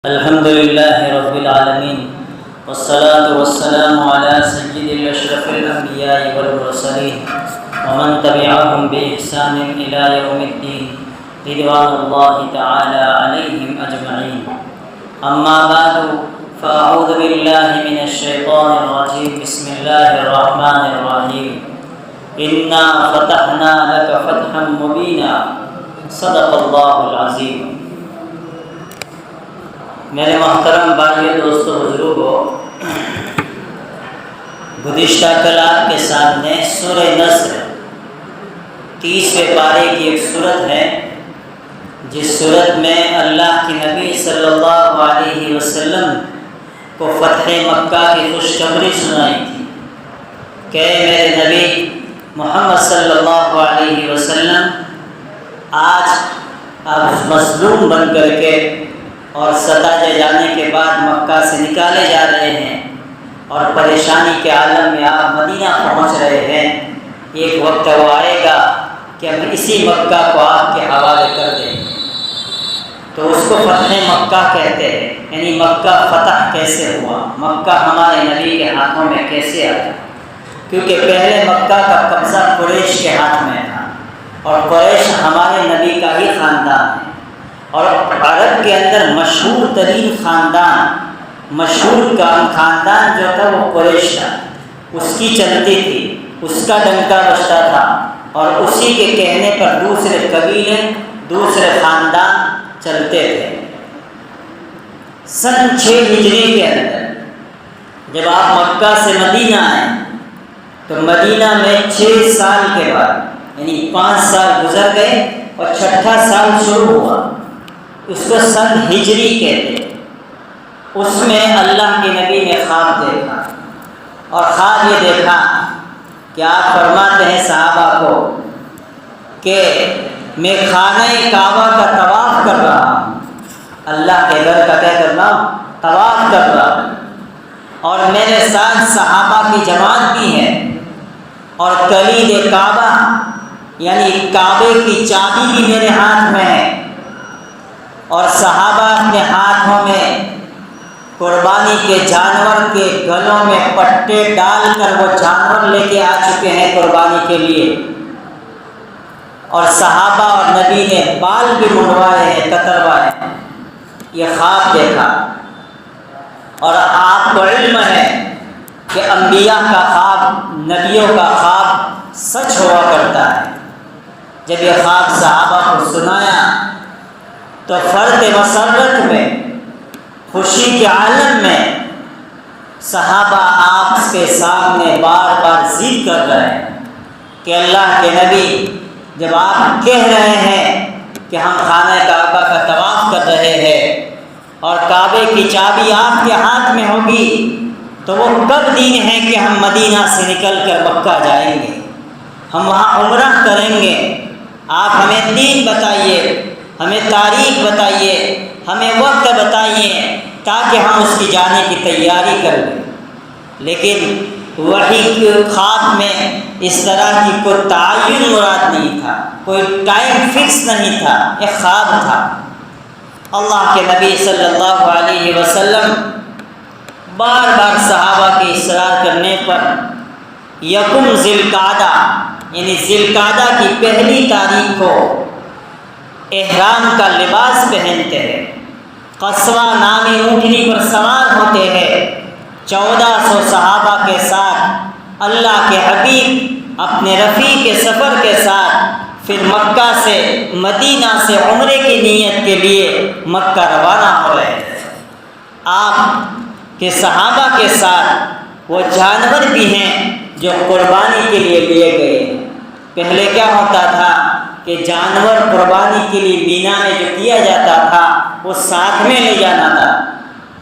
الحمد لله رب العالمين والصلاة والسلام على سيد الأشرف الأنبياء والمرسلين ومن تبعهم بإحسان إلى يوم الدين رضوان الله تعالى عليهم أجمعين. أما بعد فأعوذ بالله من الشيطان الرجيم. بسم الله الرحمن الرحيم. إنا فتحنا لك فتحا مبينا. صدق الله العظيم. میرے محترم بھائیو، دوستو، بزرگوں، گزشتہ کلام کے سامنے سورہ نصر 30ویں پارے کی ایک صورت ہے، جس صورت میں اللہ کے نبی صلی اللہ علیہ وسلم کو فتح مکہ کی خوشخبری سنائی تھی کہ میرے نبی محمد صلی اللہ علیہ وسلم آج آپ مظلوم بن کر کے اور ستاجے جانے کے بعد مکہ سے نکالے جا رہے ہیں اور پریشانی کے عالم میں آپ مدینہ پہنچ رہے ہیں. ایک وقت وہ آئے گا کہ ہم اسی مکہ کو آپ کے حوالے کر دیں گے. تو اس کو فتح مکہ کہتے ہیں، یعنی مکہ فتح کیسے ہوا، مکہ ہمارے نبی کے ہاتھوں میں کیسے آیا. کیونکہ پہلے مکہ کا قبضہ قریش کے ہاتھ میں تھا، اور قریش ہمارے نبی کا ہی خاندان ہے، اور عرب کے اندر مشہور ترین خاندان جو تھا وہ قریش تھا. اس کی چلتی تھی، اس کا ڈنکا بجتا تھا، اور اسی کے کہنے پر دوسرے قبیلے، دوسرے خاندان چلتے تھے. سن 6 ہجری کے اندر جب آپ مکہ سے مدینہ آئے تو مدینہ میں 6 سال کے بعد، یعنی 5 سال گزر گئے اور 6واں سال شروع ہوا. اس کو سن ہجری کہتے ہیں. اس میں اللہ کے نبی نے خواب دیکھا، اور خواب یہ دیکھا کہ آپ فرماتے ہیں صحابہ کو کہ میں خانہ کعبہ کا طواف کر رہا ہوں، اللہ کے گھر کا کیا کر رہا ہوں، طواف کر رہا ہوں، اور میرے ساتھ صحابہ کی جماعت بھی ہے، اور کلید کعبہ یعنی کعبے کی چابی بھی میرے ہاتھ میں ہے، اور صحابہ اپنے ہاتھوں میں قربانی کے جانور کے گلوں میں پٹے ڈال کر وہ جانور لے کے آ چکے ہیں قربانی کے لیے. اور صحابہ اور نبی نے بال بھی منڈوائے ہیں، کتروائے ہیں. یہ خواب دیکھا، اور آپ کو علم ہے کہ انبیاء کا خواب، نبیوں کا خواب سچ ہوا کرتا ہے. جب یہ خواب صحابہ کو سنایا تو فرد مسرت میں، خوشی کے عالم میں صحابہ آپ کے سامنے بار بار ضد کر رہے ہیں کہ اللہ کے نبی، جب آپ کہہ رہے ہیں کہ ہم خانہ کعبہ کا طواف کر رہے ہیں اور کعبے کی چابی آپ کے ہاتھ میں ہوگی، تو وہ کب دین ہے کہ ہم مدینہ سے نکل کر مکہ جائیں گے، ہم وہاں عمرہ کریں گے. آپ ہمیں دین بتائیے، ہمیں تاریخ بتائیے، ہمیں وقت بتائیے تاکہ ہم اس کی جانے کی تیاری کر لیں. لیکن وحی خواب میں اس طرح کی کوئی تعین مراد نہیں تھا، کوئی ٹائم فکس نہیں تھا، ایک خواب تھا. اللہ کے نبی صلی اللہ علیہ وسلم بار بار صحابہ کے اصرار کرنے پر یکم ذی القعدہ یعنی ذی القعدہ کی پہلی تاریخ کو احرام کا لباس پہنتے ہیں، قصوہ نامی اونٹنی پر سوار ہوتے ہیں، 1400 صحابہ کے ساتھ اللہ کے حبیب اپنے رفیق سفر کے ساتھ پھر مکہ سے مدینہ سے عمرے کی نیت کے لیے مکہ روانہ ہو رہے ہیں. آپ کے صحابہ کے ساتھ وہ جانور بھی ہیں جو قربانی کے لیے لیے گئے ہیں. پہلے کیا ہوتا تھا کہ جانور قربانی کے لیے مینا میں جو کیا جاتا تھا وہ ساتھ میں لے جانا تھا،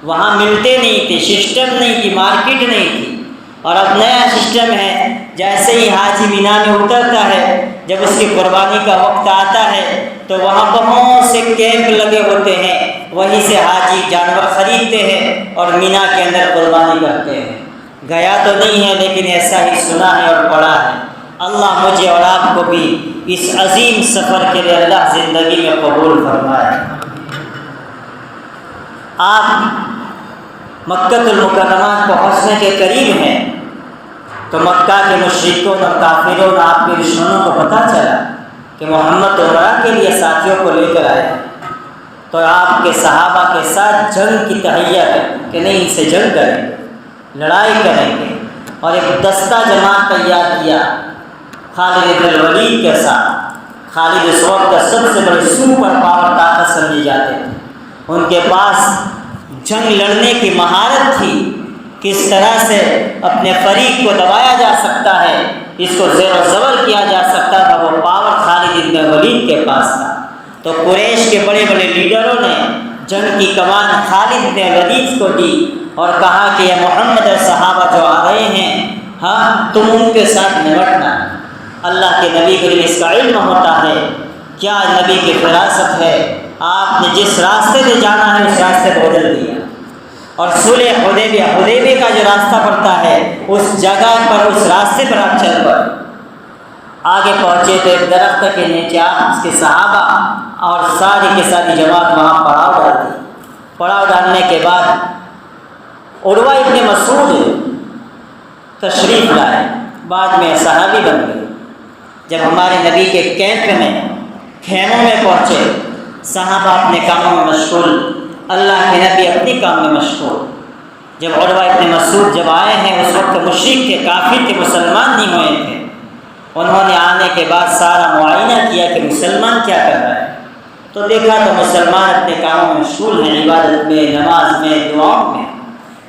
وہاں ملتے نہیں تھے، سسٹم نہیں تھی، مارکیٹ نہیں تھی. اور اب نیا سسٹم ہے، جیسے ہی حاجی مینا میں اترتا ہے، جب اس کی قربانی کا وقت آتا ہے تو وہاں بہت سے کیمپ لگے ہوتے ہیں، وہیں سے حاجی جانور خریدتے ہیں اور مینا کے اندر قربانی کرتے ہیں. گیا تو نہیں ہے، لیکن ایسا ہی سنا ہے اور پڑھا ہے. اللہ مجھے اور آپ کو بھی اس عظیم سفر کے لیے اللہ زندگی میں قبول فرمائے. آپ مکہ المکرمہ پہنچنے کے قریب ہیں تو مکہ کے مشرکوں اور کافروں اور آپ کے دشمنوں کو پتہ چلا کہ محمد عمرہ کے لیے ساتھیوں کو لے کر آئے، تو آپ کے صحابہ کے ساتھ جنگ کی تہیہ کر کہ نہیں ان سے جنگ کریں گے، لڑائی کریں گے، اور ایک دستہ جماعت تیار کیا خالد بن الولید کے ساتھ۔ خالد اس وقت کا سب سے بڑے سپر پاور طاقت سمجھی جاتے تھے، ان کے پاس جنگ لڑنے کی مہارت تھی، کس طرح سے اپنے فریق کو دبایا جا سکتا ہے، اس کو زیر و زبر کیا جا سکتا تھا، وہ پاور خالد بن الولید کے پاس تھا۔ تو قریش کے بڑے بڑے لیڈروں نے جنگ کی کمان خالد بن الولید کو دی اور کہا کہ یہ محمد اور صحابہ جو آ رہے ہیں، ہاں تم ان کے ساتھ نمٹنا۔ اللہ کے نبی کو اس کا علم ہوتا ہے، کیا نبی کی فراست ہے، آپ نے جس راستے سے جانا ہے اس راستے کو بدل دیا، اور صلح حدیبیہ کا جو راستہ پڑتا ہے اس جگہ پر، اس راستے پر آپ چل پڑے۔ آگے پہنچے تو ایک درخت کے نیچے اس کے صحابہ اور ساری کی ساری جماعت وہاں پڑاؤ ڈال دی۔ پڑاؤ ڈالنے کے بعد عروہ ابن مسعود تشریف لائے، بعد میں صحابی بن گئے۔ جب ہمارے نبی کے کیمپ میں خیموں میں پہنچے، صحابہ اپنے کاموں میں مشغول، اللہ کے نبی اپنے کام میں مشغول۔ جب عروہ ابن مسعود جب آئے ہیں، اس وقت مشرک تھے، کافر تھے، مسلمان نہیں ہوئے تھے۔ انہوں نے آنے کے بعد سارا معائنہ کیا کہ مسلمان کیا کر رہا ہے، تو دیکھا تو مسلمان اپنے کاموں میں مشغول ہیں، عبادت میں، نماز میں، دعاؤں میں،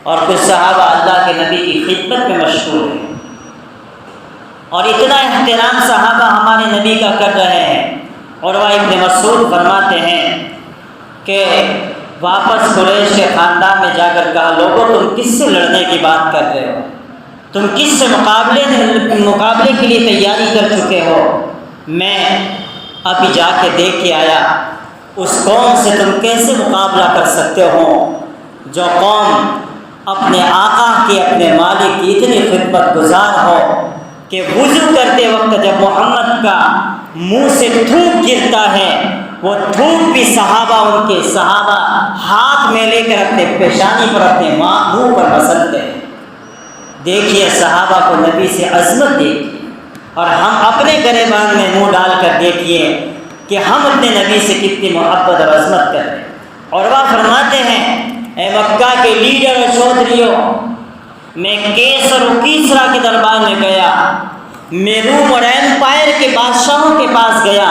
اور کچھ صحابہ اللہ کے نبی کی خدمت میں مشغول ہیں۔ اور اتنا احترام صحابہ ہمارے نبی کا کر رہے ہیں۔ عروہ ابن مسعود فرماتے ہیں کہ واپس قریش کے خاندان میں جا کر کہا، لوگوں تم کس سے لڑنے کی بات کر رہے ہو، تم کس سے مقابلے کے لیے تیاری کر چکے ہو؟ میں ابھی جا کے دیکھ کے آیا، اس قوم سے تم کیسے مقابلہ کر سکتے ہو جو قوم اپنے آقا کی، اپنے مالک کی اتنی خدمت گزار ہو کہ وضو کرتے وقت جب محمد کا منہ سے تھوک گرتا ہے، وہ تھوک بھی صحابہ، ان کے صحابہ ہاتھ میں لے کر اپنے پیشانی پر، اپنے منہ پر مسلتے ہیں۔ دیکھیے صحابہ کو نبی سے عظمت دیکھیے، اور ہم اپنے گریبان میں منہ ڈال کر دیکھیے کہ ہم اپنے نبی سے کتنی محبت اور عظمت کرتے ہیں۔ عروہ فرماتے ہیں، اے مکہ کے لیڈر اور چودھریوں، میں کیسر و کیسرا کے دربار میں گیا، میں روم اور ایمپائر کے بادشاہوں کے پاس گیا،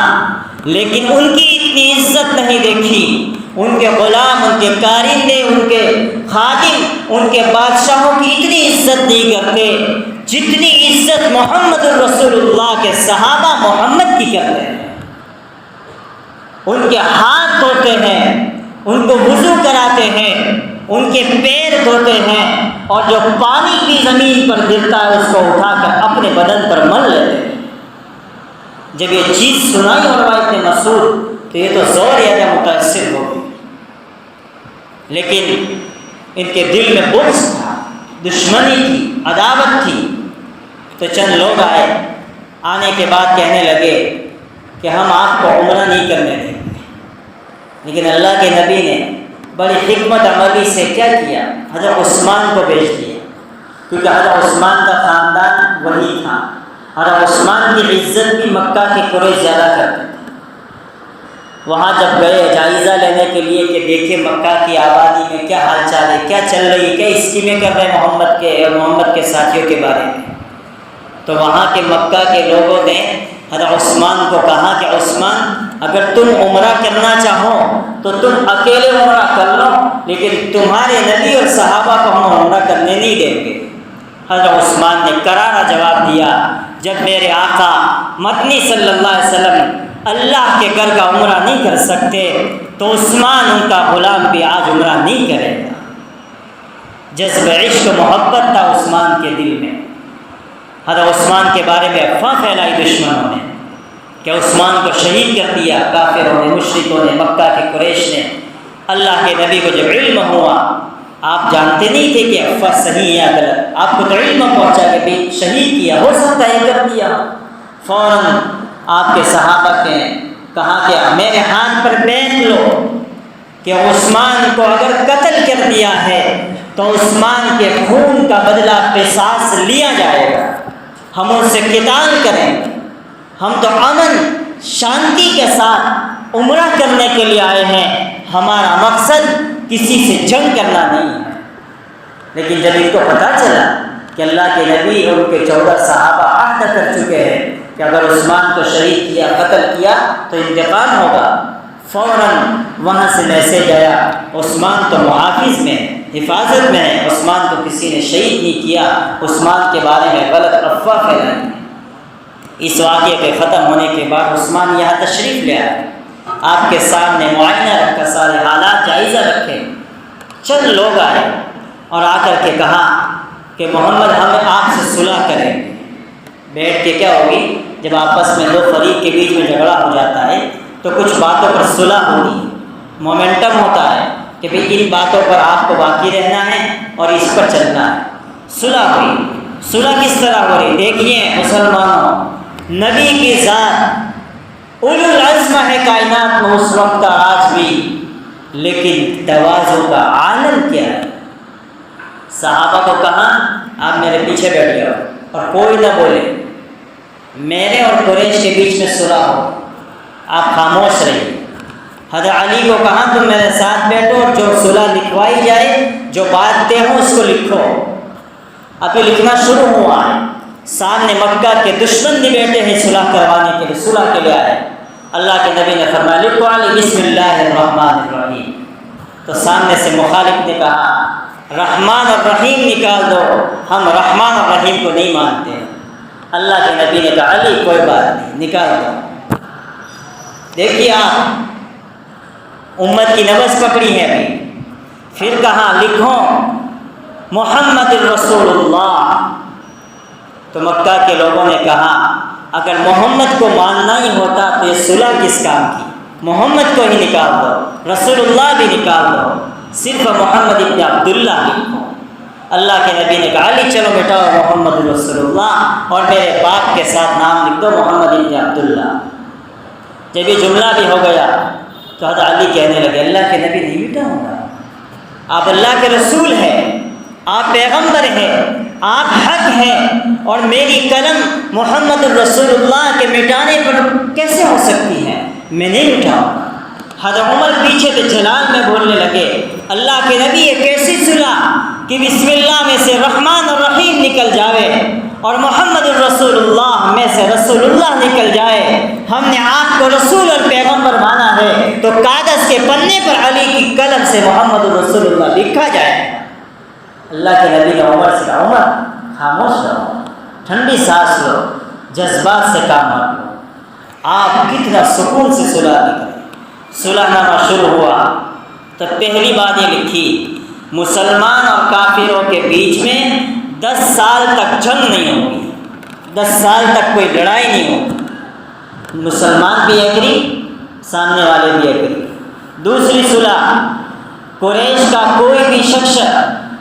لیکن ان کی اتنی عزت نہیں دیکھی۔ ان کے غلام، ان کے کارندے، ان کے خادم، ان کے بادشاہوں کی اتنی عزت نہیں کرتے جتنی عزت محمد الرسول اللہ کے صحابہ محمد کی کرتے ہیں۔ ان کے ہاتھ دھوتے ہیں، ان کو وضو کراتے ہیں، ان کے پیر دھوتے ہیں، اور جو پانی بھی زمین پر گرتا ہے اس کو اٹھا کر اپنے بدن پر مل لیتے ہیں۔ جب یہ چیز سنائی عروہ ابن مسعود تو یہ تو زور یا متاثر ہو گئی، لیکن ان کے دل میں بغض تھا، دشمنی تھی، عداوت تھی۔ تو چند لوگ آئے، آنے کے بعد کہنے لگے کہ ہم آپ کو عمرہ نہیں کرنے دیں گے، لیکن اللہ کے نبی نے بڑی حکمت عملی سے کیا کیا، حضرت عثمان کو بھیج دیا، کیونکہ حضرت عثمان کا خاندان وہی تھا۔ حضرت عثمان کی عزت بھی مکہ کے قریش زیادہ کرتے تھے۔ وہاں جب گئے جائزہ لینے کے لیے کہ دیکھیں مکہ کی آبادی میں کیا حال چال ہے، کیا چل رہی ہے، کیا اسکیمیں کر رہے ہیں محمد کے ساتھیوں کے بارے میں، تو وہاں کے مکہ کے لوگوں نے حضرت عثمان کو کہا کہ عثمان، اگر تم عمرہ کرنا چاہو تو تم اکیلے عمرہ کر لو، لیکن تمہارے نبی اور صحابہ کو ہم عمرہ کرنے نہیں دیں گے۔ حضرت عثمان نے کرارا جواب دیا، جب میرے آقا مدنی صلی اللہ علیہ وسلم اللہ کے گھر کا عمرہ نہیں کر سکتے تو عثمان ان کا غلام بھی آج عمرہ نہیں کرے گا۔ جذب عشق و محبت تھا عثمان کے دل میں۔ حضرت عثمان کے بارے میں افواہ پھیلائی دشمنوں نے کہ عثمان کو شہید کر دیا، کافروں نے، مشرکوں نے، مکہ کے قریش نے۔ اللہ کے نبی کو جب علم ہوا، آپ جانتے نہیں تھے کہ افواہ صحیح ہے یا غلط، آپ کو تو علم پہنچا کہ بھی شہید کیا، ہو سکتا ہے کر دیا۔ فوراً آپ کے صحابہ نے کہا کہ میرے ہاتھ پر بیٹھ لو، کہ عثمان کو اگر قتل کر دیا ہے تو عثمان کے خون کا بدلہ قصاص لیا جائے گا، ہم ان سے قتال کریں گے، ہم تو امن شانتی کے ساتھ عمرہ کرنے کے لیے آئے ہیں، ہمارا مقصد کسی سے جنگ کرنا نہیں ہے۔ لیکن جب ان کو پتہ چلا کہ اللہ کے نبی اور ان کے 14 صحابہ عہد کر چکے ہیں کہ اگر عثمان کو شہید کیا، قتل کیا تو انتقام ہوگا، فوراً وہاں سے میسیج آیا عثمان تو محافظ میں، حفاظت میں ہے، عثمان کو کسی نے شہید نہیں کیا، عثمان کے بارے میں غلط افواہ پھیلائی۔ اس واقعے کے ختم ہونے کے بعد عثمان یہاں تشریف لے آئے، آپ کے سامنے معائنہ رکھا، سارے حالات جائزہ رکھے۔ چند لوگ آئے اور آ کر کے کہا کہ محمد ہم آپ سے صلح کریں گے۔ بیٹھ کے کیا ہوگی، جب آپس میں دو فریق کے بیچ میں جھگڑا ہو جاتا ہے تو کچھ باتوں پر صلح ہوگی، مومنٹم ہوتا ہے کہ بھئی ان باتوں پر آپ کو باقی رہنا ہے اور اس پر چلنا ہے۔ صلح ہوئی۔ صلح کس طرح ہو رہی؟ دیکھیے مسلمانوں، نبی کی ذات اولو العزم ہے کائنات میں اس وقت کا، آج بھی، لیکن تواضع کا عالم کیا ہے؟ صحابہ کو کہا آپ میرے پیچھے بیٹھ جاؤ اور کوئی نہ بولے، میرے اور قریش کے بیچ میں صلح ہو، آپ خاموش رہیے۔ حضرت علی کو کہا تم میرے ساتھ بیٹھو اور جو صلح لکھوائی جائے، جو بات طے ہو اس کو لکھو۔ ابھی لکھنا شروع ہوا ہے، سامنے مکہ کے دشمن بھی بیٹھے ہیں صلح کروانے کے لیے، صلح کے لیے آئے۔ اللہ کے نبی نے فرمایا لکھو علی بسم اللہ الرحمن الرحیم، تو سامنے سے مخالف نے کہا رحمان اور رحیم نکال دو، ہم رحمان اور رحیم کو نہیں مانتے۔ اللہ کے نبی نے کہا علی کوئی بات نہیں، نکال دو۔ دیکھیے آپ امت کی نبض پکڑی ہے ابھی۔ پھر کہا لکھو محمد الرسول اللہ، تو مکہ کے لوگوں نے کہا اگر محمد کو ماننا ہی ہوتا تو یہ صلح کس کام کی، محمد کو ہی نکال دو، رسول اللہ بھی نکال دو، صرف محمد ابن عبداللہ لکھو۔ اللہ کے نبی نے کہا علی چلو بیٹا محمد رسول اللہ، اور میرے باپ کے ساتھ نام لکھ دو محمد ابن عبداللہ۔ جب یہ جملہ بھی ہو گیا تو حضرت علی کہنے لگے اللہ کے نبی نہیں مٹا ہوگا، آپ اللہ کے رسول ہیں، آپ پیغمبر ہیں، آپ حق ہیں، اور میری قلم محمد الرسول اللہ کے مٹانے پر کیسے ہو سکتی ہے، میں نہیں مٹاؤں۔ حضرت عمر پیچھے سے جلال میں بولنے لگے اللہ کے نبی یہ کیسی صلح کہ بسم اللہ میں سے رحمان اور رحیم نکل جائے اور محمد الرسول اللہ میں سے رسول اللہ نکل جائے، ہم نے آپ کو رسول اور پیغمبر مانا ہے تو کاغذ کے پنے پر علی کی قلم سے محمد الرسول اللہ لکھا جائے۔ اللہ کے نبی نے عمر سے کہا عمر خاموش رہو، ٹھنڈی سانس لو، جذبات سے کام مت لو، آپ کتنا سکون سے صلح نکلے۔ صلح نامہ شروع ہوا تو پہلی بات یہ لکھی مسلمان اور کافروں کے بیچ میں 10 سال تک جنگ نہیں ہوگی، 10 سال تک کوئی لڑائی نہیں ہوگی، مسلمان بھی ایگری، سامنے والے بھی ایگری۔ دوسری صلح قریش کا کوئی بھی شخص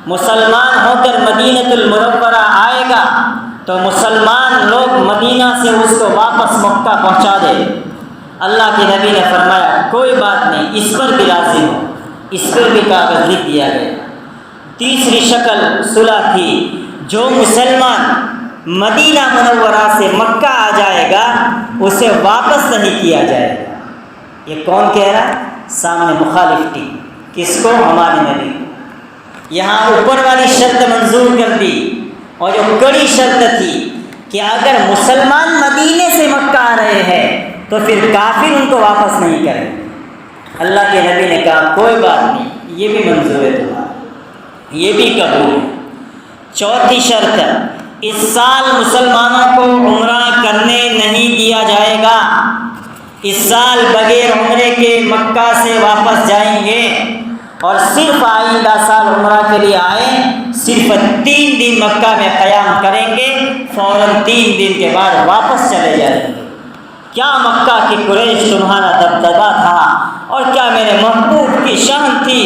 مسلمان ہو کر مدینۃ المنورہ آئے گا تو مسلمان لوگ مدینہ سے اس کو واپس مکہ پہنچا دے۔ اللہ کے نبی نے فرمایا کوئی بات نہیں، اس پر بھی راضی ہو، اس پر بھی کاغذ لکھ دیا گیا۔ تیسری شکل صلح تھی جو مسلمان مدینہ منورہ سے مکہ آ جائے گا اسے واپس نہیں کیا جائے گا۔ یہ کون کہہ رہا ہے؟ سامنے مخالف ٹیم، کس کو؟ ہمارے نبی۔ یہاں اوپر والی شرط منظور کر دی، اور جو کڑی شرط تھی کہ اگر مسلمان مدینے سے مکہ آ رہے ہیں تو پھر کافر ان کو واپس نہیں کریں۔ اللہ کے نبی نے کہا کوئی بات نہیں، یہ بھی منظور ہے تمہارا، یہ بھی قبول ہے۔ چوتھی شرط اس سال مسلمانوں کو عمرہ کرنے نہیں دیا جائے گا، اس سال بغیر عمرے کے مکہ سے واپس جائیں گے اور صرف آئندہ سال عمرہ کے لیے آئیں، صرف 3 دن مکہ میں قیام کریں گے، فوراً 3 دن کے بعد واپس چلے جائیں گے۔ کیا مکہ کی قریش تمہارا دبدبا تھا اور کیا میرے محبوب کی شان تھی،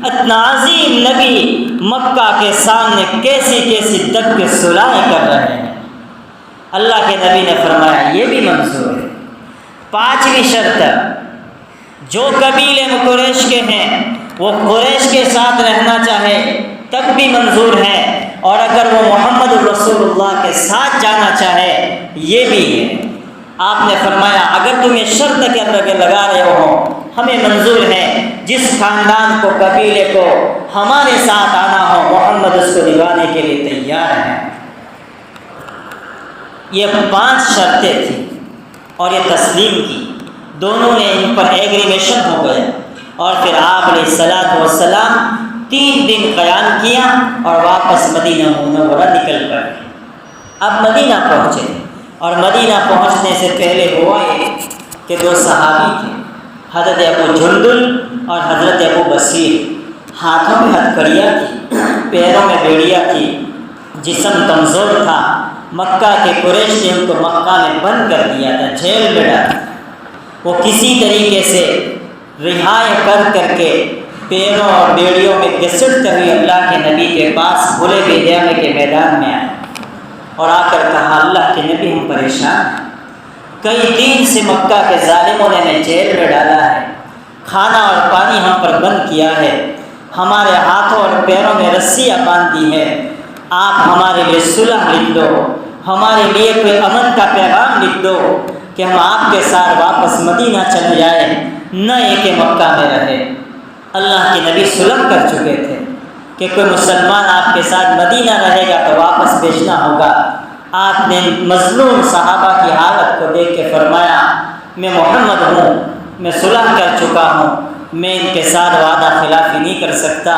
اتنا عظیم نبی مکہ کے سامنے کیسی کیسی دب کے صلحیں کر رہے ہیں۔ اللہ کے نبی نے فرمایا یہ بھی منظور ہے۔ 5ویں شرط جو قبیلے میں قریش کے ہیں وہ قریش کے ساتھ رہنا چاہے تب بھی منظور ہے، اور اگر وہ محمد رسول اللہ کے ساتھ جانا چاہے یہ بھی ہے۔ آپ نے فرمایا اگر تم یہ شرط کے اندر لگا رہے ہو ہمیں منظور ہے، جس خاندان کو قبیلے کو ہمارے ساتھ آنا ہو محمد اس کو نبھانے کے لیے تیار ہیں۔ یہ 5 شرطیں تھیں اور یہ تسلیم کی، دونوں نے ان پر ایگریگیشن ہو گیا، اور پھر آپ علیہ الصلوۃ والسلام 3 دن قیام کیا اور واپس مدینہ منورہ نکل پڑے۔ اب مدینہ پہنچے، اور مدینہ پہنچنے سے پہلے ہوا یہ کہ 2 صحابی تھے، حضرت ابو جندل اور حضرت ابو بصیر، ہاتھوں میں ہتھکڑیاں تھی، پیروں میں بیڑیاں تھی، جسم کمزور تھا۔ مکہ کے قریش نے ان کو مکہ میں بند کر دیا تھا، جیل میں ڈالا۔ وہ کسی طریقے سے رہائی کر کے پیروں اور بیڑیوں میں گھسٹتے ہوئے اللہ کے نبی کے پاس بھولے بیدیامے کے میدان میں آئے، اور آ کر کہا اللہ کے نبی ہم پریشان ہیں، کئی دن سے مکہ کے ظالموں نے ہمیں جیل میں ڈالا ہے، کھانا اور پانی ہم پر بند کیا ہے، ہمارے ہاتھوں اور پیروں میں رسیاں باندھ دی ہے، آپ ہمارے لیے صلح لکھ دو، ہمارے لیے کوئی امن کا پیغام لکھ دو کہ ہم آپ کے ساتھ واپس مدینہ چلے جائیں، نہ یہ کہ مکہ میں رہے۔ اللہ کے نبی صلح کر چکے تھے کہ کوئی مسلمان آپ کے ساتھ مدینہ رہے گا تو واپس بھیجنا ہوگا۔ آپ نے مظلوم صحابہ کی حالت کو دیکھ کے فرمایا میں محمد ہوں، میں صلح کر چکا ہوں، میں ان کے ساتھ وعدہ خلافی نہیں کر سکتا،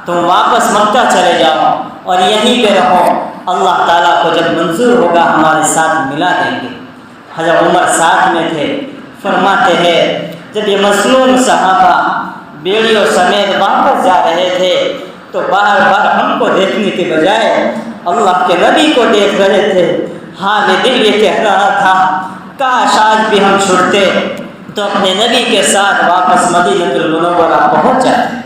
تم واپس مکہ چلے جاؤ اور یہیں پہ رہو، اللہ تعالیٰ کو جب منظور ہوگا ہمارے ساتھ ملا دیں گے۔ حضرت عمر ساتھ میں تھے، فرماتے ہیں جب یہ مظلوم صحابہ بیڑیوں سمیت واپس جا رہے تھے تو بار بار ہم کو دیکھنے کے بجائے اللہ کے نبی کو دیکھ رہے تھے، حال دل یہ کہہ رہا تھا کاش آج بھی ہم چھوٹتے تو اپنے نبی کے ساتھ واپس مدینہ المنورہ پہنچ جاتے۔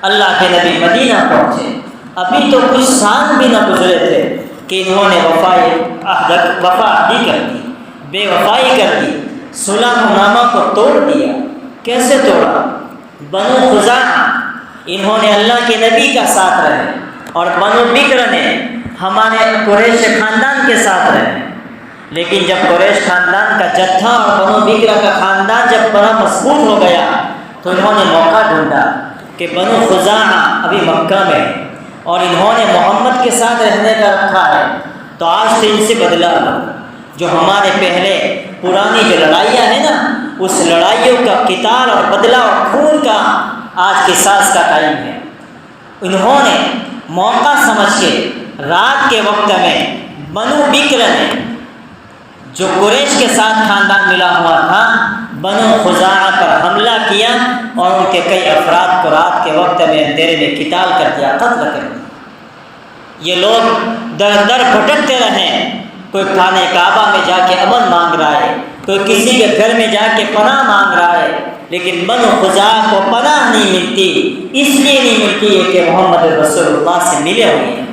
اللہ کے نبی مدینہ پہنچے، ابھی تو کچھ سال بھی نہ گزرے تھے کہ انہوں نے وفا عہدی کر دی، بے وفائی کر دی، صلح نامہ کو توڑ دیا۔ کیسے توڑا؟ بنو خزاعہ انہوں نے اللہ کے نبی کا ساتھ رہے، اور بنو بکر نے ہمارے قریش خاندان کے ساتھ رہے، لیکن جب قریش خاندان کا جتھا اور بنو بکر کا خاندان جب بڑا مضبوط ہو گیا تو انہوں نے موقع ڈھونڈا کہ بنو خزاعہ ابھی مکہ میں ہے اور انہوں نے محمد کے ساتھ رہنے کا رکھا ہے، تو آج سے ان سے بدلا ہوا، جو ہمارے پہلے پرانی جو لڑائیاں ہیں نا اس لڑائیوں کا قتال اور بدلہ اور خون کا آج قصاص کا ٹائم ہے۔ انہوں نے موقع سمجھ کے رات کے وقت میں بنو بکر نے جو قریش کے ساتھ خاندان ملا ہوا تھا بنو خزاعہ پر حملہ کیا اور ان کے کئی افراد کو رات کے وقت میں اندھیرے میں قتال کر دیا، قتل کر دیا۔ یہ لوگ در در بھٹکتے رہے، کوئی خانہ کعبہ میں جا کے امن مانگ رہا ہے، کوئی کسی کے گھر میں جا کے پناہ مانگ رہا ہے، لیکن بنو خزاعہ کو پناہ نہیں ملتی، اس لیے نہیں ملتی ہے کہ محمد رسول اللہ سے ملے ہوئے ہیں۔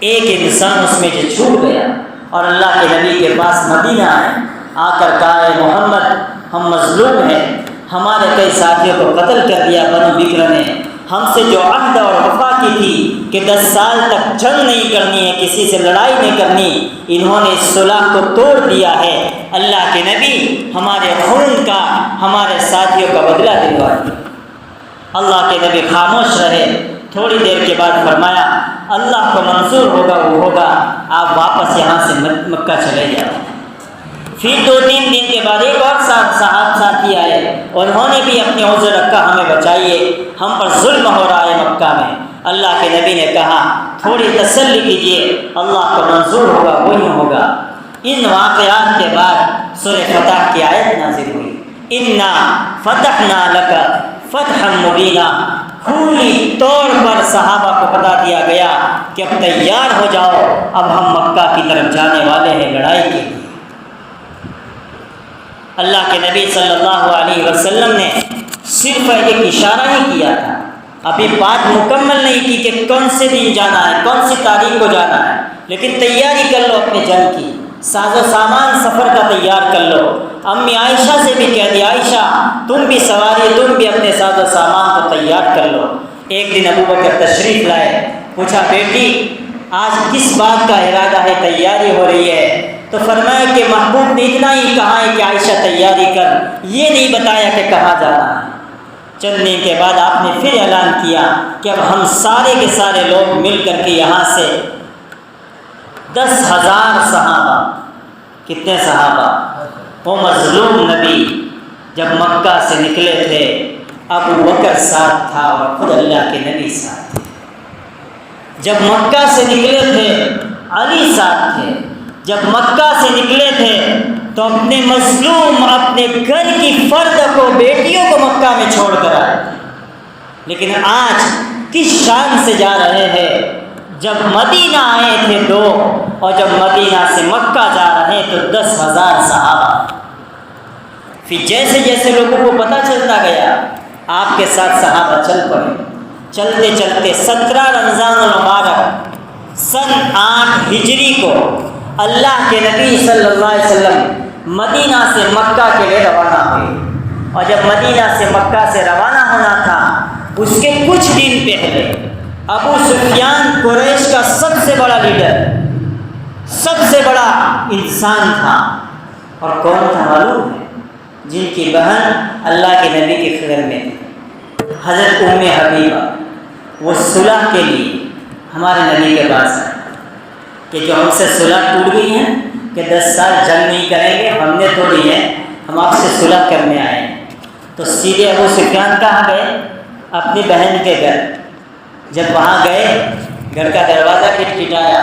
ایک انسان اس میں جو چھوٹ گیا اور اللہ کے نبی کے پاس مدینہ آئے، آ کر کہا اے محمد ہم مظلوم ہیں، ہمارے کئی ساتھیوں کو قتل کر دیا بنو بکر نے، ہم سے جو عہد اور وفا کی تھی کہ 10 سال تک جنگ نہیں کرنی ہے، کسی سے لڑائی نہیں کرنی، انہوں نے اس صلح کو توڑ دیا ہے، اللہ کے نبی ہمارے خون کا ہمارے ساتھیوں کا بدلہ دلوائے۔ اللہ کے نبی خاموش رہے، تھوڑی دیر کے بعد فرمایا اللہ کو منظور ہوگا وہ ہوگا، آپ واپس یہاں سے مکہ چلے جاؤ۔ پھر 2-3 دن کے بعد ایک اور ساتھی آئے، انہوں نے بھی اپنے عذر رکھا ہمیں بچائیے، ہم پر ظلم ہو رہا ہے مکہ میں۔ اللہ کے نبی نے کہا تھوڑی تسلی کیجیے، اللہ کو منظور ہوگا وہی ہوگا۔ ان واقعات کے بعد سورہ فتح کی آیت نازل ہوئی، انا فتحنا لک فتحا مبینا، کھلی طور پر صحابہ کو بتا دیا گیا کہ اب تیار ہو جاؤ، اب ہم مکہ کی طرف جانے والے ہیں لڑائی کے لیے۔ اللہ کے نبی صلی اللہ علیہ وسلم نے صرف ایک اشارہ ہی کیا تھا، ابھی بات مکمل نہیں کی کہ کون سے دن جانا ہے، کون سی تاریخ کو جانا ہے، لیکن تیاری کر لو اپنے جنگ کی، ساز و سامان سفر کا تیار کر لو۔ امی عائشہ سے بھی کہہ دیا عائشہ تم بھی سواری، تم بھی اپنے ساز و سامان کو تیار کر لو۔ ایک دن ابو بکر تشریف لائے، پوچھا بیٹی آج کس بات کا ارادہ ہے، تیاری ہو رہی ہے؟ تو فرمایا کہ محبوب نے اتنا ہی کہا ہے کہ عائشہ تیاری کر، یہ نہیں بتایا کہ کہاں جانا ہے۔ چند دن کے بعد آپ نے پھر اعلان کیا کہ اب ہم سارے کے سارے لوگ مل کر کے یہاں سے 10,000 صحابہ، کتنے صحابہ؟ وہ مظلوم نبی جب مکہ سے نکلے تھے ابو بکر ساتھ تھا اور خود اللہ کے نبی ساتھ تھے۔ جب مکہ سے نکلے تھے علی ساتھ تھے۔ جب مکہ سے نکلے تھے تو اپنے مظلوم، اپنے گھر کی فرد کو، بیٹیوں کو مکہ میں چھوڑ کر آئے، لیکن آج کس شان سے جا رہے ہیں؟ جب مدینہ آئے تھے 2 اور جب مدینہ سے مکہ جا رہے تو 10,000 صحابہ۔ پھر جیسے جیسے لوگوں کو پتہ چلتا گیا آپ کے ساتھ صحابہ چل پڑے۔ چلتے چلتے 17 رمضان المبارک سن 8 ہجری کو اللہ کے نبی صلی اللہ علیہ وسلم مدینہ سے مکہ کے لیے روانہ ہوئے، اور جب مدینہ سے مکہ سے روانہ ہونا تھا اس کے کچھ دن پہلے ابو سفیان قریش کا سب سے بڑا لیڈر، سب سے بڑا انسان تھا، اور کون تھا معلوم ہے؟ جن کی بہن اللہ کے نبی کی خدمت میں تھی، حضرت ام حبیبہ۔ وہ صلح کے لیے ہمارے نبی کے پاس آئے کہ جو ہم سے صلح ٹوٹ گئی ہے کہ 10 سال جنگ نہیں کریں گے، ہم نے توڑی ہے، ہم آپ سے صلح کرنے آئے ہیں۔ تو سیدھے ابو سفیان کہاں گئے؟ اپنی بہن کے گھر۔ جب وہاں گئے گھر کا دروازہ کھٹکھٹایا،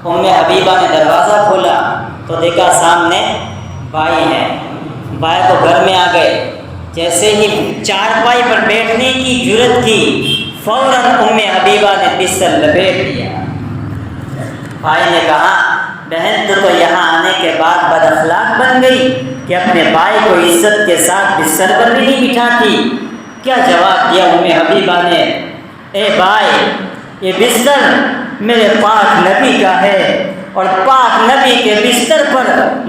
ام حبیبہ نے دروازہ کھولا تو دیکھا سامنے بھائی ہیں۔ بھائی تو گھر میں آ گئے، جیسے ہی چارپائی پر بیٹھنے کی جرت کی فوراً ام حبیبہ نے بستر لپیٹ دیا۔ بھائی نے کہا بہن تو یہاں آنے کے بعد بد اخلاق بن گئی کہ اپنے بھائی کو عزت کے ساتھ بستر پر بھی نہیں بٹھاتی۔ کیا جواب دیا ام حبیبہ نے؟ اے بھائی یہ بستر میرے پاک نبی کا ہے، اور پاک نبی کے بستر پر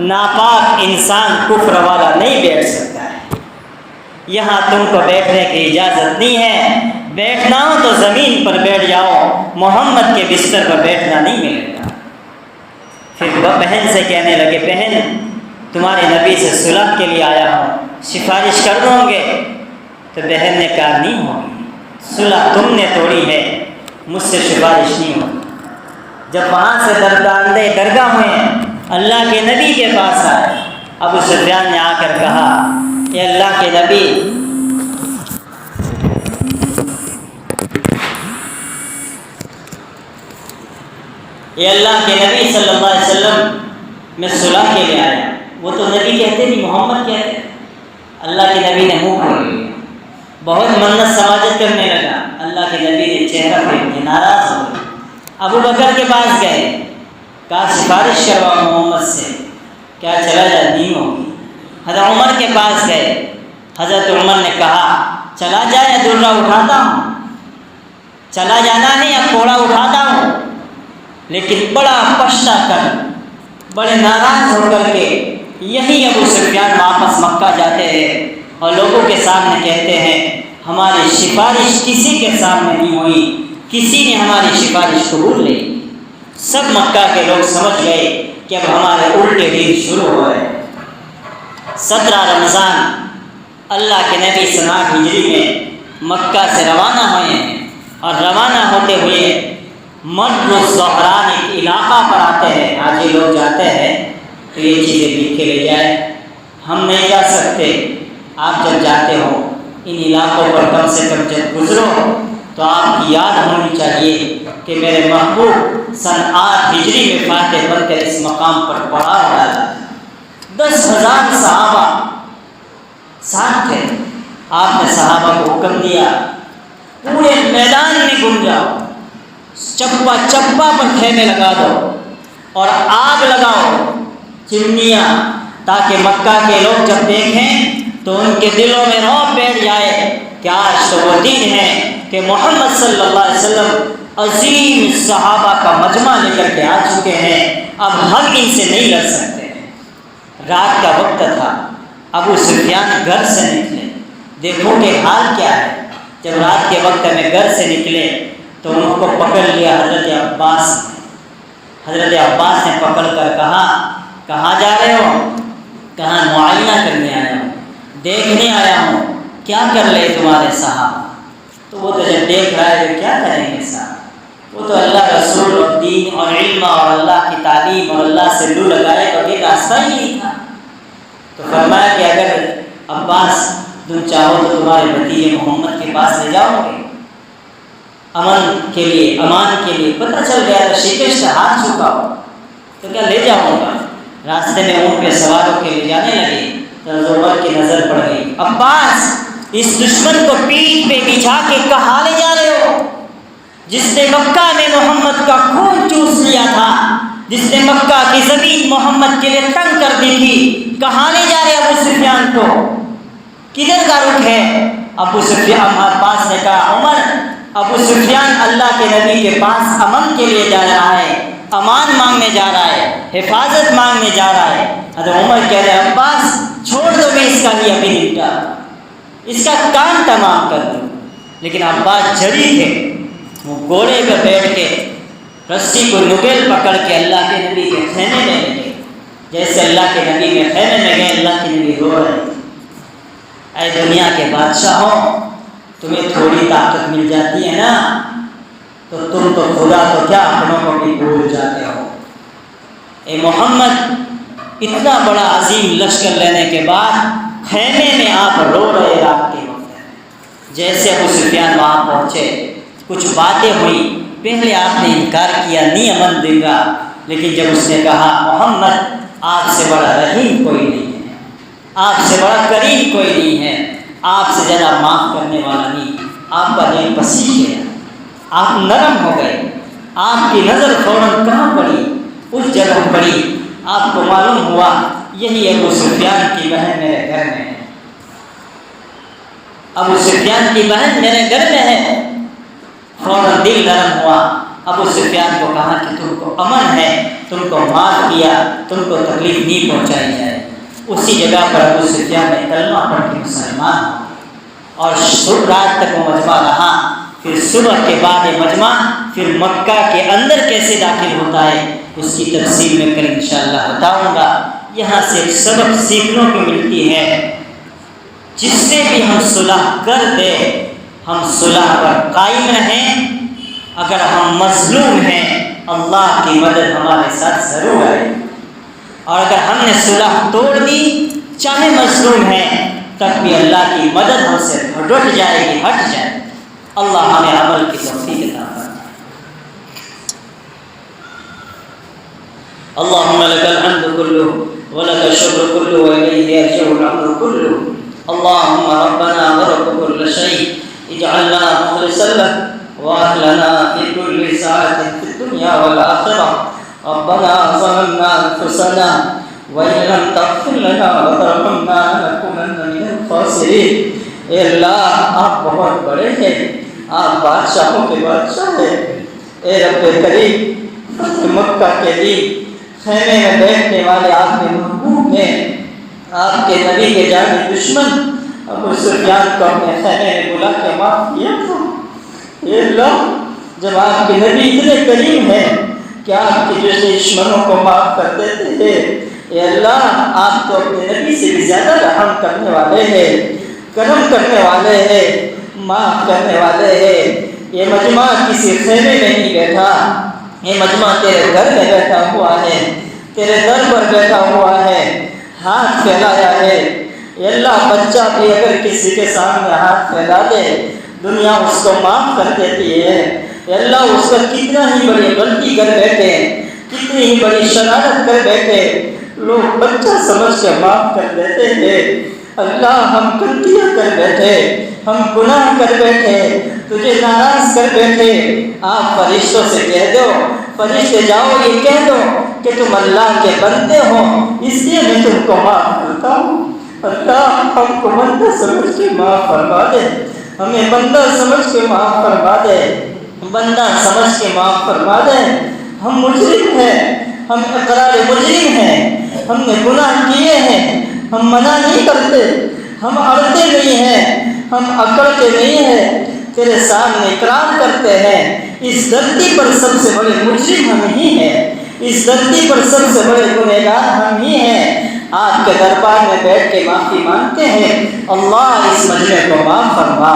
ناپاک انسان کفر والا نہیں بیٹھ سکتا ہے۔ یہاں تم کو بیٹھنے کی اجازت نہیں ہے، بیٹھنا ہو تو زمین پر بیٹھ جاؤ، محمد کے بستر پر بیٹھنا نہیں ملے گا۔ پھر بہن سے کہنے لگے بہن تمہارے نبی سے صلح کے لیے آیا ہوں، سفارش کر دوں گے؟ تو بہن نے کہا نہیں ہوگی، صلح تم نے توڑی ہے، مجھ سے سفارش نہیں ہوگی۔ جب وہاں سے درگاہ ہوئے اللہ کے نبی کے پاس آئے، ابو سفیان نے آ کر کہا اے اللہ کے نبی صلی اللہ علیہ وسلم میں صلح کے لیے آیا۔ وہ تو نبی کہتے نہیں، محمد کہتے۔ اللہ کے نبی نے منہ کھول لیا، بہت منت سماجت کرنے لگا۔ اللہ کے نبی نے چہرہ پھیر کے ناراض ہو گئے۔ ابو بکر کے پاس گئے، کہا سفارش کرواؤ محمد سے، کیا چلا جائے؟ نہیں ہوگی۔ حضرت عمر کے پاس گئے، حضرت عمر نے کہا چلا جائے، درہ اٹھاتا ہوں، چلا جانا ہے یا کوڑا اٹھاتا ہوں؟ لیکن بڑا پچھتا کر، بڑے ناراض ہو کر کے یہی ابو سفیان واپس مکہ جاتے ہیں اور لوگوں کے سامنے کہتے ہیں ہماری سفارش کسی کے سامنے نہیں ہوئی، کسی نے ہماری سفارش قبول نہیں۔ سب مکہ کے لوگ سمجھ گئے کہ اب ہمارے الٹے دن شروع ہو رہے ہیں۔ 17 رمضان اللہ کے نبی سن 8 ہجری میں مکہ سے روانہ ہوئے ہیں، اور روانہ ہوتے ہوئے مر الزہران ایک علاقہ پر آتے ہیں۔ آج یہ لوگ جاتے ہیں تو یہ چیزیں لکھ کے لے جائیں، ہم نہیں جا سکتے۔ آپ جب جاتے ہو ان علاقوں پر کم سے کم جب گزرو تو آپ کی یاد ہونی چاہیے کہ میرے محبوب سن 8 ہجری میں فاتح بن کر اس مقام پر پڑا ڈالا۔ 10,000 صحابہ ساتھ تھے۔ آپ نے صحابہ کو حکم دیا پورے میدان میں گھوم جاؤ، چپا چپا پر خیمے لگا دو اور آگ لگاؤ، چمنیاں، تاکہ مکہ کے لوگ جب دیکھیں تو ان کے دلوں میں رعب بیٹھ جائے کہ آج تو وہ دن ہے کہ کہ محمد صلی اللہ علیہ وسلم عظیم صحابہ کا مجمع لے کر کے آ چکے ہیں، اب ہم ان سے نہیں لڑ سکتے۔ رات کا وقت تھا، ابو سفیان گھر سے نکلے، دیکھو کہ حال کیا ہے۔ جب رات کے وقت میں گھر سے نکلے تو ان کو پکڑ لیا حضرت عباس نے۔ حضرت عباس نے پکڑ کر کہا کہاں جا رہے ہو؟ کہاں معائنہ کرنے آیا ہوں، دیکھنے آیا ہوں کیا کر لے تمہارے صحابہ۔ تو وہ تو جب دیکھ رہا ہے تو کیا کریں گے صاحب، وہ تو اللہ رسول اور دین اور علم اور اللہ کی تعلیم اور اللہ سے لو لگائے تو یہ راستہ ہی نہیں تھا۔ تو فرمایا کہ اگر عباس تم چاہو تو تمہارے بھتیجے محمد کے پاس لے جاؤ گے امن کے لیے، امان کے لیے۔ پتہ چل گیا تو شکست ہاتھ چکا ہو تو کیا لے جاؤں گا۔ راستے میں اونٹ پہ سوار ہو کے لے جانے لگے تو عمر کی نظر پڑ گئی، عباس اس دشمن کو پیٹھ پہ بچھا کے کہاں لے جا رہے ہو، جس نے مکہ میں محمد کا خون چوس لیا تھا، جس نے مکہ کی زمین محمد کے لیے تنگ کر دی تھی، کہاں لے جا رہے ابو سفیان کو، کدھر کا رخ ہے؟ ابو سفیان عباس نے کہا عمر ابو سفیان اللہ کے نبی کے پاس امن کے لیے جا رہا ہے، امان مانگنے جا رہا ہے، حفاظت مانگنے جا رہا ہے۔ حضرت عمر کہہ رہے عباس چھوڑ دو، میں اس کا بھی ابھی نپٹا، اس کا کام تمام کر دوں۔ لیکن عباس جری تھے، وہ گھوڑے پہ بیٹھ کے رسی کو نگل پکڑ کے اللہ کے نبی کے خیمے میں گئے۔ جیسے اللہ کے نبی کے خیمے میں گئے، اللہ کے نبی رو رہے تھے، اے دنیا کے بادشاہوں، تمہیں تھوڑی طاقت مل جاتی ہے نا تو تم تو خدا تو کیا اپنوں کو بھی بھول جاتے ہو۔ اے محمد اتنا بڑا عظیم لشکر لینے کے بعد خیمے میں آپ رو رہے رات کے وقت۔ جیسے ابو سفیان وہاں پہنچے، کچھ باتیں ہوئی، پہلے آپ نے انکار کیا نہیں امن دے گا، لیکن جب اس نے کہا محمد آپ سے بڑا رحیم کوئی نہیں ہے، آپ سے بڑا کریم کوئی نہیں ہے، آپ سے زیادہ معاف کرنے والا نہیں، آپ کا دل پسیج گیا، آپ نرم ہو گئے، آپ کی نظر فوراً کہاں پڑی؟ اس جگہ پڑی، آپ کو معلوم ہوا یہی ابو سفیان کی بہن میرے گھر میں ہے، ابو سفیان کی بہن میرے گھر میں ہے۔ فوراً دل نرم ہوا، ابو سفیان کو کہا کہ تم کو امن ہے، تم کو معاف کیا، تم کو تکلیف نہیں پہنچائی جائے۔ اسی جگہ پر ابو سفیان نے کلمہ پڑھ کے مسلمان ہو، اور رات تک وہ مجمع رہا۔ پھر صبح کے بعد یہ مجمع پھر مکہ کے اندر کیسے داخل ہوتا ہے اس کی تفصیل میں کل انشاءاللہ بتاؤں گا۔ یہاں سے ایک سبق سیکھنے کو ملتی ہے، جس سے بھی ہم صلح کر دے ہم صلح پر قائم رہیں۔ اگر ہم مظلوم ہیں اللہ کی مدد ہمارے ساتھ ضرور آئے، اور اگر ہم نے صلح توڑ دی چاہے مظلوم ہیں تب بھی اللہ کی مدد ہم سے رٹ جائے گی، ہٹ جائے۔ اللہ ہمیں عمل کی توفیق عطا فرمائے۔ اللهم لك الحمد كله ولك الشكر كله وإليه يرجع الأمر كله۔ اللهم ربنا ورب كل شيء اجعلنا مخلصا لك وأهلنا في كل ساعة في الدنيا والآخرة۔ ربنا ظلمنا أنفسنا وإن لم تغفر لنا وترحمنا لنكونن من الخاسرين۔ اے اللہ آپ بہت بڑے ہیں، آپ بادشاہوں کے بادشاہ ہیں۔ اے رب کریم، فتح مکہ کے دن خیمے میں بیٹھنے والے آپ کے محبوب ہیں، آپ کے نبی کے جانی دشمن ابو سفیان کو اپنے خیمے میں بلا کے معاف کیا تھا۔ اے اللہ، جب آپ کے نبی اتنے کریم ہیں کہ آپ کے جیسے دشمنوں کو معاف کر دیتے ہیں، اے اللہ آپ تو اپنے نبی سے بھی زیادہ رحم کرنے والے ہیں، کرم کرنے والے ہیں، معاف کرنے والے ہیں۔ یہ مجمع کسی خیمے میں نہیں بیٹھا، یہ مجمع تیرے گھر میں بیٹھا ہوا ہے، تیرے در پر بیٹھا ہوا ہے، ہاتھ پھیلایا ہے۔ اے اللہ بچہ بھی اگر کسی کے سامنے ہاتھ پھیلا دے دنیا اس کو معاف کر دیتی ہے۔ اے اللہ اس کا کتنا ہی بڑی غلطی کر بیٹھے، کتنی ہی بڑی شرارت کر بیٹھے، لوگ بچہ سمجھ کے معاف کر دیتے ہیں۔ اللہ ہم غلطیاں کر بیٹھے، ہم گناہ کر بیٹھے، تجھے ناراض کر بیٹھے، آپ فرشتوں سے کہہ دو، فرشتے جاؤ یہ کہہ دو کہ تم اللہ کے بندے ہو، اس لیے میں تم کو معاف کرتا ہوں۔ اللہ ہم کو بندہ سمجھ کے معاف فرما دے۔ ہمیں بندہ سمجھ کے معاف فرما دے، بندہ سمجھ کے معاف فرما دے۔ ہم مجرم ہیں، ہم اقرار مجرم ہیں، ہم نے گناہ کیے ہیں، ہم منع نہیں کرتے، ہم اڑتے نہیں ہیں، ہم اکڑتے نہیں ہیں، تیرے سامنے اقرار کرتے ہیں۔ اس دھرتی پر سب سے بڑے مجرم ہم ہی ہیں، اس دھرتی پر سب سے بڑے گنہگار ہم ہی ہیں۔ آپ کے دربار میں بیٹھ کے معافی مانگتے ہیں، اللہ اس مجمع کو معاف فرما،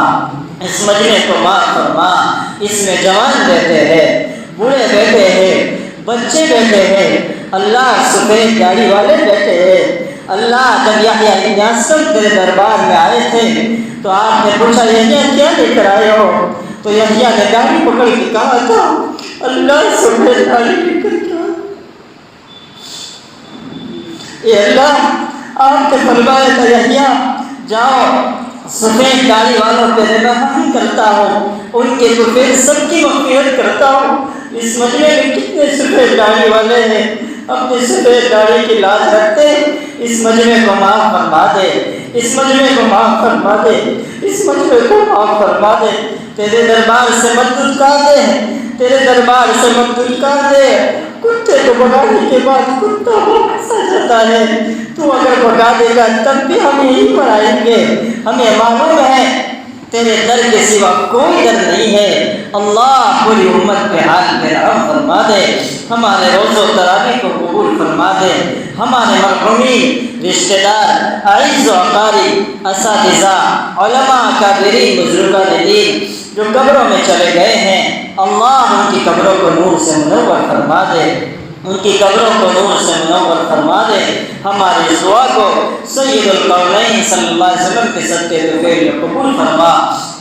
اس مجمع کو معاف فرما۔ اس میں جوان بیٹھے ہیں، بوڑھے بیٹھے ہیں، بچے بیٹھے ہیں، اللہ سفید داڑھی والے بیٹھے ہیں۔ اللہ جب یحییٰ ابن اسلم تیرے دربار میں آئے تھے تو آپ نے پوچھا یحییٰ کیا لے کر آئے ہو؟ تو یحییٰ نے داڑھی پکڑ کے کہا تھا اللہ سفید داڑھی لے کر کے آئے۔ اے اللہ آپ نے فرمایا تھا یحییٰ جاؤ سفید داڑھی والوں پہ رحم کرتا ہوں، ان کے تو پھر سب کی مغفرت کرتا ہوں۔ اس مجمع میں کتنے سفید داڑھی والے ہیں، اپنی سفید داڑھی کی لاج رکھتے، اس مجمع کو معاف فرما دے، اس مجمع کو معاف فرما دے، اس مجمع کو معاف فرما دے۔ تیرے دربار سے مت دھتکار دے، تیرے دربار سے مت دھتکار دے۔ کتے کو بھگانے کے بعد کتا واپس آ جاتا ہے، تو اگر بھگا دے گا تب بھی ہم یہیں پر آئیں گے۔ ہمیں معلوم ہے تیرے در کے سوا کوئی در نہیں ہے۔ اللہ پوری امت پہ حال پہ رحم فرما دے، ہمارے روز و تراویح کو قبول فرما دے، ہمارے مرحومین رشتہ دار اعز و اقارب اساتذہ علماء اکابرین بزرگان دین جو قبروں میں چلے گئے ہیں، اللہ ان کی قبروں کو نور سے منور فرما دے، ان کی قبروں کو نور سے منور فرما دے۔ ہماری دعا کو سید القونین صلی اللہ علیہ وسلم کے صدقے طفیل قبول فرما۔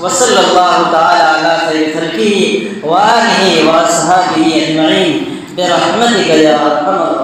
وصلی اللہ تعالی علی خیر خلقہ وآلہ واصحابہ اجمعین برحمتک یا ارحم